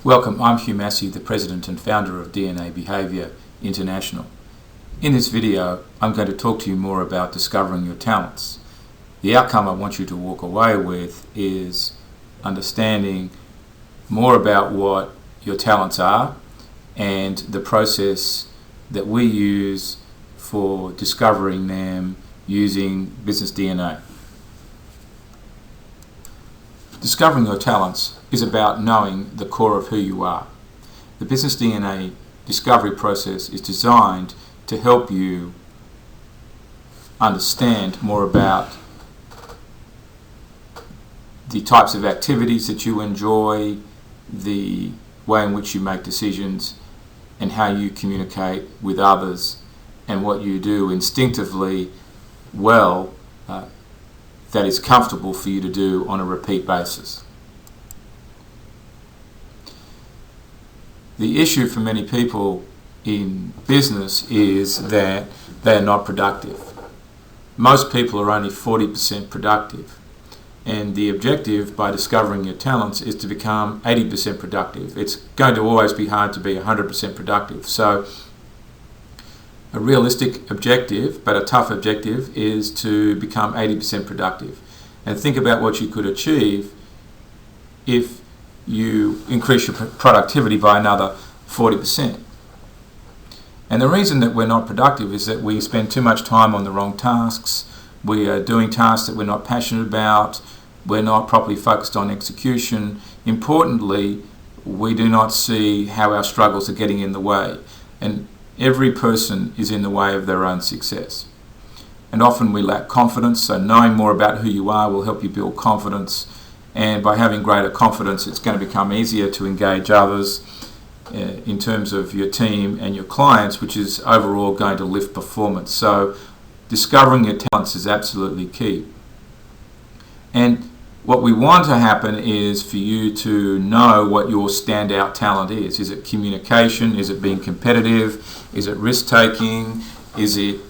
Welcome, I'm Hugh Massey, the President and Founder of DNA Behaviour International. In this video, I'm going to talk to you more about discovering your talents. The outcome I want you to walk away with is understanding more about what your talents are and the process that we use for discovering them using Business DNA. Discovering your talents is about knowing the core of who you are. The Business DNA discovery process is designed to help you understand more about the types of activities that you enjoy, the way in which you make decisions, and how you communicate with others, and what you do instinctively well that is comfortable for you to do on a repeat basis. The issue for many people in business is that they are not productive. Most people are only 40% productive, and the objective by discovering your talents is to become 80% productive. It's going to always be hard to be 100% productive. So a realistic objective, but a tough objective, is to become 80% productive. And think about what you could achieve if you increase your productivity by another 40%. And the reason that we're not productive is that we spend too much time on the wrong tasks. We are doing tasks that we're not passionate about. We're not properly focused on execution. Importantly, we do not see how our struggles are getting in the way. And every person is in the way of their own success. And often we lack confidence, so knowing more about who you are will help you build confidence. And by having greater confidence, it's going to become easier to engage others in terms of your team and your clients, which is overall going to lift performance. So discovering your talents is absolutely key. And what we want to happen is for you to know what your standout talent is. Is it communication? Is it being competitive? Is it risk-taking? Is it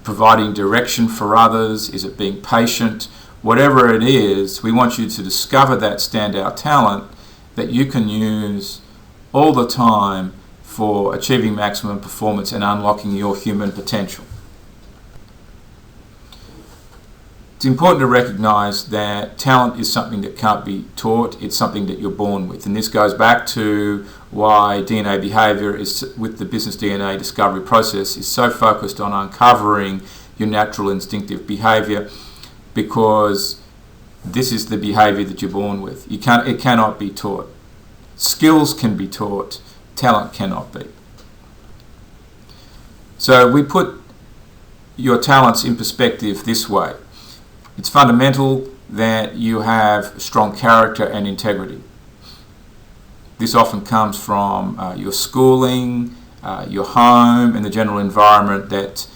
providing direction for others? Is it being patient? Whatever it is, we want you to discover that standout talent that you can use all the time for achieving maximum performance and unlocking your human potential. It's important to recognize that talent is something that can't be taught. It's something that you're born with. And this goes back to why DNA behavior is, with the Business DNA discovery process, is so focused on uncovering your natural instinctive behavior, because this is the behavior that you're born with. It cannot be taught. Skills can be taught, talent cannot be. So we put your talents in perspective this way. It's fundamental that you have strong character and integrity. This often comes from your schooling, your home, and the general environment that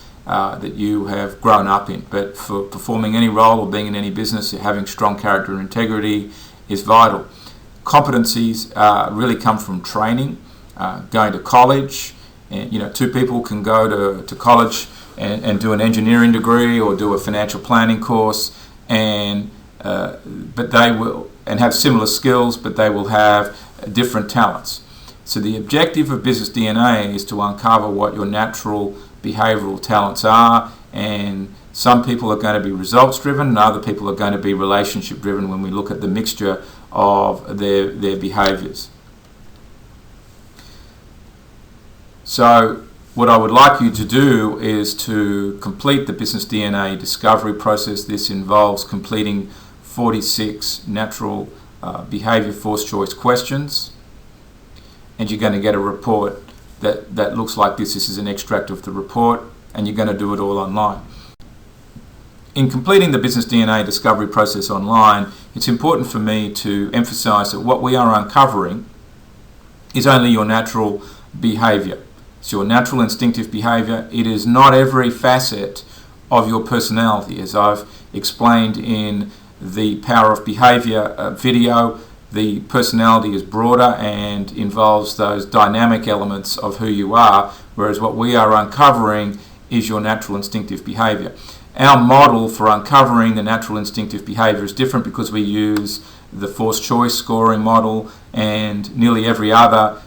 you have grown up in. But for performing any role or being in any business, having strong character and integrity is vital. Competencies really come from training, going to college. And, two people can go to college and do an engineering degree or do a financial planning course, but they will have similar skills, but they will have different talents. So the objective of Business DNA is to uncover what your natural behavioral talents are, and some people are going to be results driven and other people are going to be relationship driven when we look at the mixture of their behaviors. So what I would like you to do is to complete the Business DNA discovery process. This involves completing 46 natural behavior force choice questions, and you're going to get a report that looks like this. This is an extract of the report, and you're going to do it all online. In completing the Business DNA discovery process online, it's important for me to emphasize that what we are uncovering is only your natural behavior. It's your natural instinctive behavior. It is not every facet of your personality. As I've explained in the Power of Behavior video, the personality is broader and involves those dynamic elements of who you are, whereas what we are uncovering is your natural instinctive behavior. Our model for uncovering the natural instinctive behavior is different because we use the forced choice scoring model, and nearly every other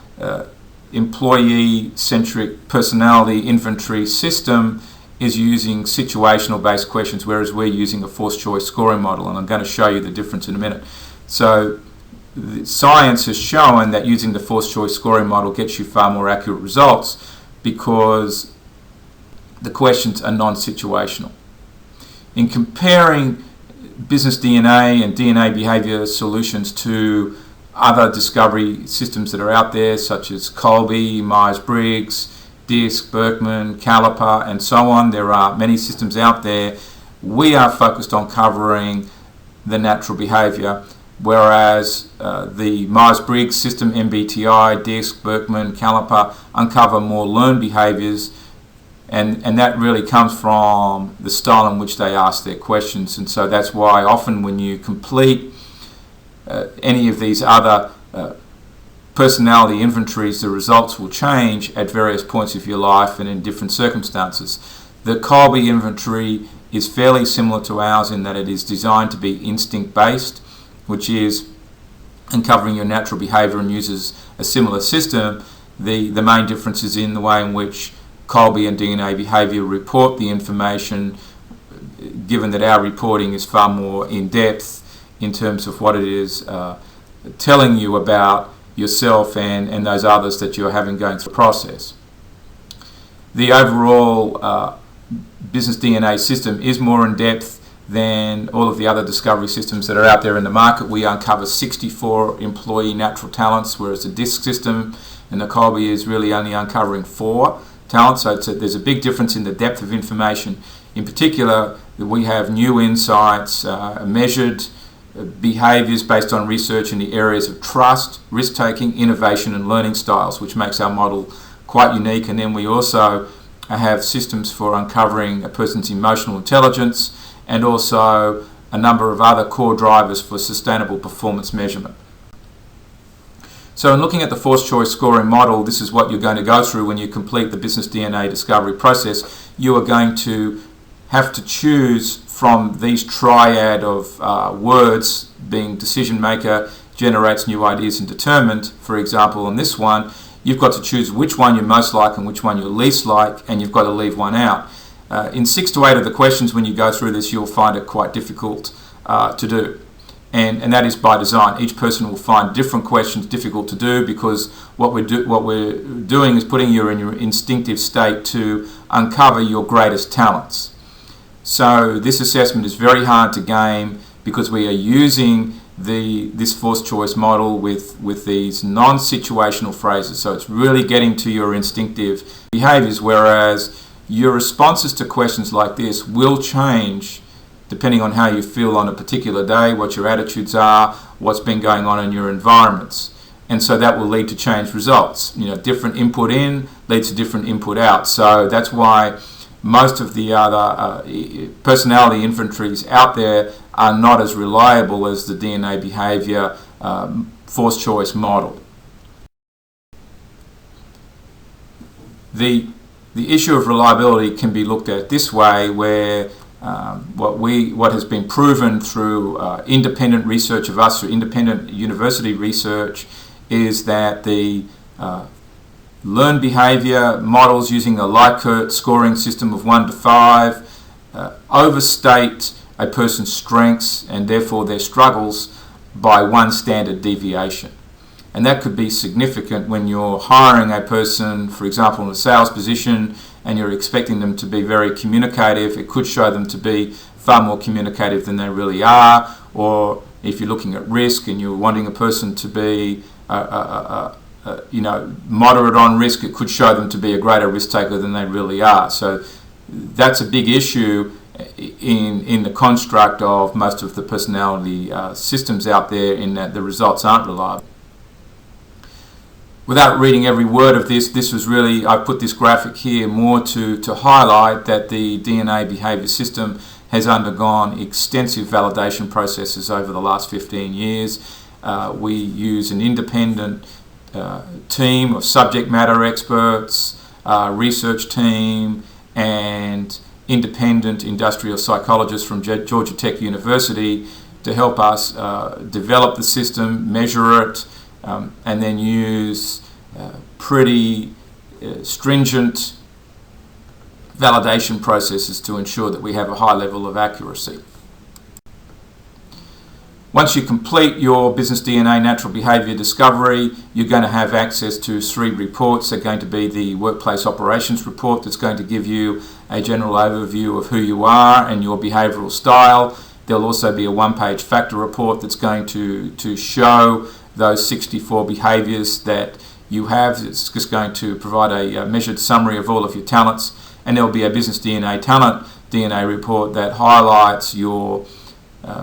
employee-centric personality inventory system is using situational based questions, whereas we're using a forced choice scoring model, and I'm going to show you the difference in a minute. So science has shown that using the forced choice scoring model gets you far more accurate results because the questions are non-situational. In comparing business DNA and DNA behavior solutions to other discovery systems that are out there, such as Kolbe, Myers-Briggs, DISC, Berkman, Caliper, and so on. There are many systems out there. We are focused on covering the natural behavior, whereas the Myers-Briggs system, MBTI, DISC, Berkman, Caliper, uncover more learned behaviors, and that really comes from the style in which they ask their questions. And so that's why often when you complete any of these other personality inventories, the results will change at various points of your life and in different circumstances. The Kolbe inventory is fairly similar to ours in that it is designed to be instinct-based, which is uncovering your natural behavior and uses a similar system. The main difference is in the way in which Kolbe and DNA behavior report the information, given that our reporting is far more in-depth in terms of what it is telling you about yourself and those others that you're having going through the process. The overall business DNA system is more in depth than all of the other discovery systems that are out there in the market. We uncover 64 employee natural talents, whereas the DISC system and the Kolbe is really only uncovering 4 talents. So there's a big difference in the depth of information. In particular, we have new insights, measured behaviors based on research in the areas of trust, risk-taking, innovation, and learning styles, which makes our model quite unique. And then we also have systems for uncovering a person's emotional intelligence and also a number of other core drivers for sustainable performance measurement. So in looking at the forced choice scoring model, this is what you're going to go through when you complete the business DNA discovery process. You are going to have to choose from these triad of words, being decision maker, generates new ideas, and determined. For example, on this one, you've got to choose which one you most like and which one you least like, and you've got to leave one out. In 6 to 8 of the questions, when you go through this, you'll find it quite difficult to do. And that is by design. Each person will find different questions difficult to do because what we're doing is putting you in your instinctive state to uncover your greatest talents. So this assessment is very hard to game because we are using this forced choice model with these non-situational phrases. So it's really getting to your instinctive behaviors, whereas your responses to questions like this will change depending on how you feel on a particular day, what your attitudes are, what's been going on in your environments. And so that will lead to changed results. Different input in leads to different input out. So that's why most of the other personality inventories out there are not as reliable as the DNA behavior forced choice model. The issue of reliability can be looked at this way, where what has been proven through independent research of us, through independent university research, is that the learned behavior models using a Likert scoring system of 1 to 5 overstate a person's strengths and therefore their struggles by 1 standard deviation. And that could be significant when you're hiring a person, for example, in a sales position, and you're expecting them to be very communicative. It could show them to be far more communicative than they really are. Or if you're looking at risk and you're wanting a person to be moderate on risk, it could show them to be a greater risk taker than they really are. So that's a big issue in the construct of most of the personality systems out there, in that the results aren't reliable. Without reading every word of this was really, I put this graphic here more to highlight that the DNA behavior system has undergone extensive validation processes over the last 15 years. We use an independent team of subject matter experts, research team, and independent industrial psychologists from Georgia Tech University to help us develop the system, measure it, and then use pretty stringent validation processes to ensure that we have a high level of accuracy. Once you complete your business DNA natural behaviour discovery, you're going to have access to 3 reports. They're going to be the workplace operations report that's going to give you a general overview of who you are and your behavioural style. There'll also be a 1-page factor report that's going to show those 64 behaviours that you have. It's just going to provide a measured summary of all of your talents. And there'll be a business DNA talent DNA report that highlights your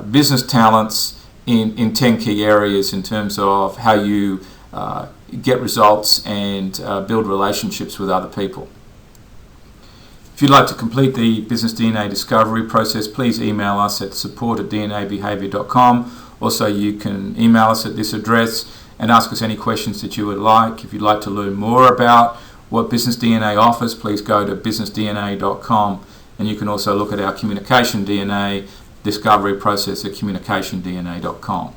business talents in 10 key areas in terms of how you get results and build relationships with other people. If you'd like to complete the business DNA discovery process, please email us at support@dnabehaviour.com. Also, you can email us at this address and ask us any questions that you would like. If you'd like to learn more about what Business DNA offers, please go to businessdna.com, and you can also look at our communication DNA discovery process at communicationdna.com.